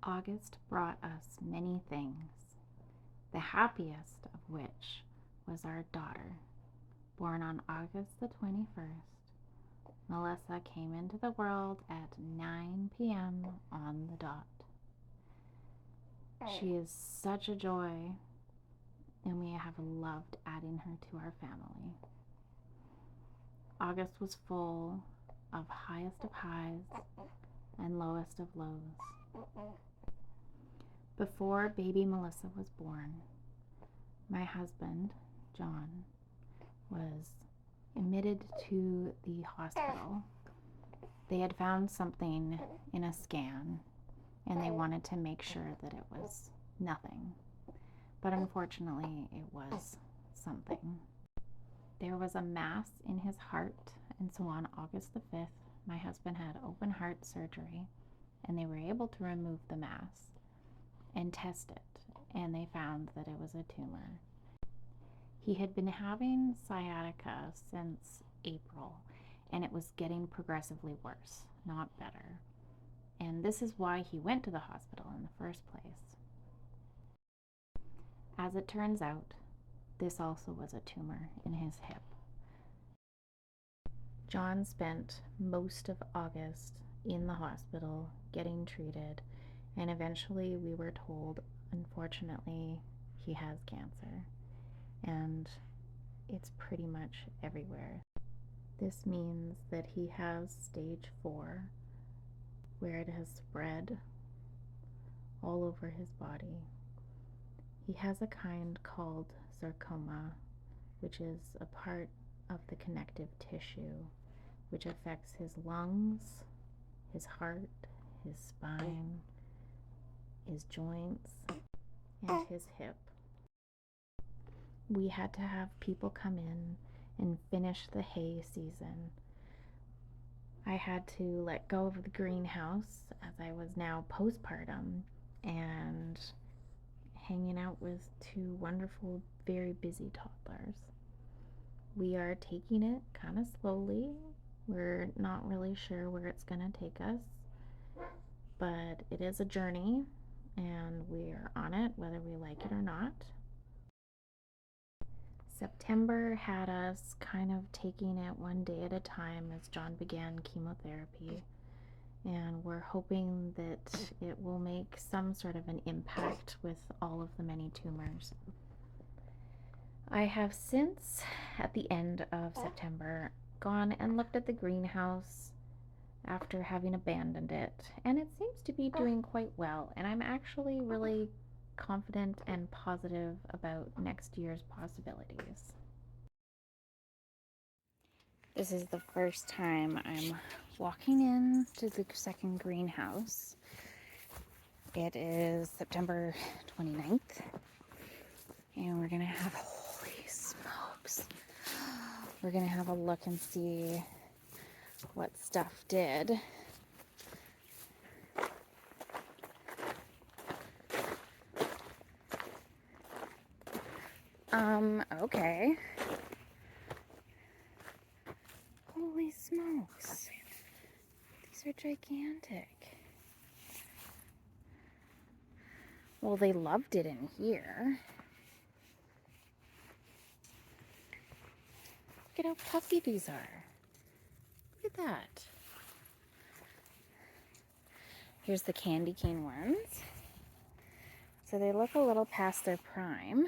August brought us many things, the happiest of which was our daughter. Born on August the 21st, Melissa came into the world at 9 p.m. on the dot. She is such a joy, and we have loved adding her to our family. August was full of highest of highs and lowest of lows. Before baby Melissa was born, my husband, John, was admitted to the hospital. They had found something in a scan, and they wanted to make sure that it was nothing. But unfortunately, it was something. There was a mass in his heart, and so on August the 5th, my husband had open heart surgery, and they were able to remove the mass and test it, and they found that it was a tumor. He had been having sciatica since April, and it was getting progressively worse, not better. And this is why he went to the hospital in the first place. As it turns out, this also was a tumor in his hip. John spent most of August in the hospital getting treated, and eventually we were told, unfortunately, he has cancer, and it's pretty much everywhere. This means that he has stage 4, where it has spread all over his body. He has a kind called sarcoma, which is a part of the connective tissue, which affects his lungs, his heart, his spine, his joints, and his hip. We had to have people come in and finish the hay season. I had to let go of the greenhouse as I was now postpartum and hanging out with 2 wonderful, very busy toddlers. We are taking it kind of slowly. We're not really sure where it's going to take us, but it is a journey, and we're on it whether we like it or not. September had us kind of taking it one day at a time as John began chemotherapy, and we're hoping that it will make some sort of an impact with all of the many tumors. I have since, at the end of September, gone and looked at the greenhouse after having abandoned it, and it seems to be doing quite well, and I'm actually really confident and positive about next year's possibilities. This is the first time I'm walking into the second greenhouse. It is September 29th, and we're gonna have, holy smokes, we're gonna have a look and see what stuff did. Okay. Holy smokes. These are gigantic. Well, they loved it in here. Look at how puffy these are. Look at that. Here's the candy cane ones. So they look a little past their prime,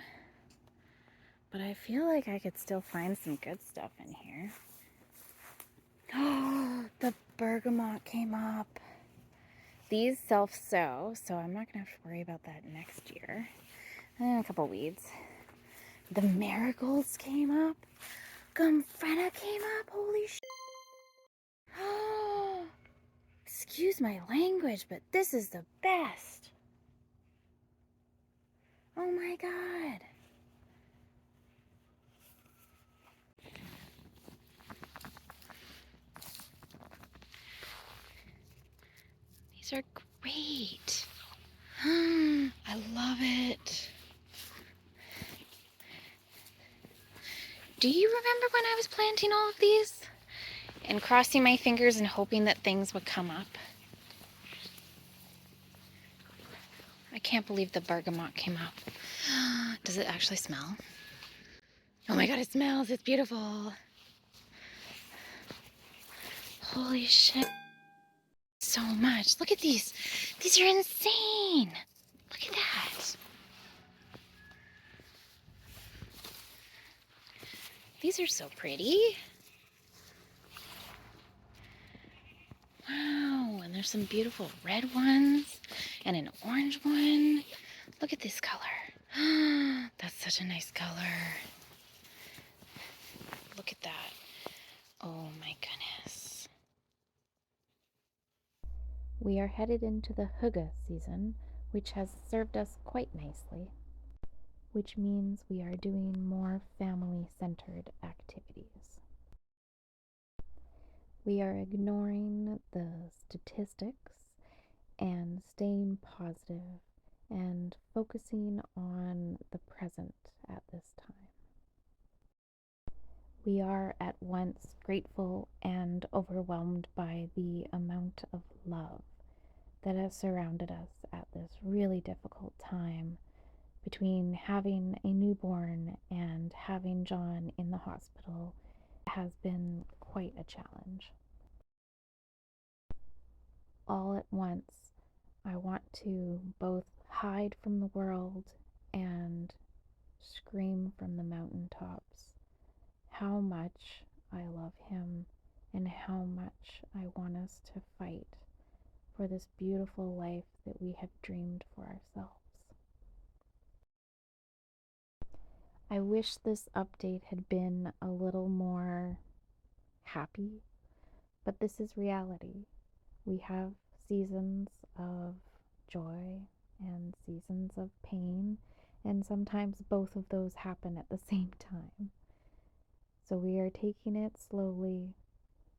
but I feel like I could still find some good stuff in here. Oh, the bergamot came up. These self-sow, so I'm not going to have to worry about that next year. And a couple weeds. The marigolds came up. Gomphrena came up. Holy sh**. Oh, excuse my language, but this is the best. Oh my god. These are great. I love it. Do you remember when I was planting all of these and crossing my fingers and hoping that things would come up? can't believe the bergamot came out. Does it actually smell? Oh my god, it smells. It's beautiful. Holy shit. So much. Look at these. These are insane. Look at that. These are so pretty. Wow, and there's some beautiful red ones and an orange one. Look at this color. That's such a nice color. Look at that. Oh my goodness. We are headed into the hygge season, which has served us quite nicely, which means we are doing more family-centered activities. We are ignoring the statistics and staying positive and focusing on the present at this time. We are at once grateful and overwhelmed by the amount of love that has surrounded us at this really difficult time between having a newborn and having John in the hospital. Has been quite a challenge. All at once, I want to both hide from the world and scream from the mountaintops how much I love him and how much I want us to fight for this beautiful life that we have dreamed for ourselves. I wish this update had been a little more happy, but this is reality. We have seasons of joy and seasons of pain, and sometimes both of those happen at the same time. So we are taking it slowly.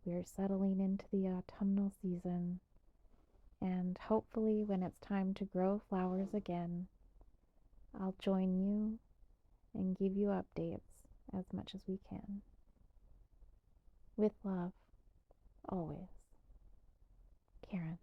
We are settling into the autumnal season, and hopefully when it's time to grow flowers again, I'll join you and give you updates as much as we can. With love, always, Karen.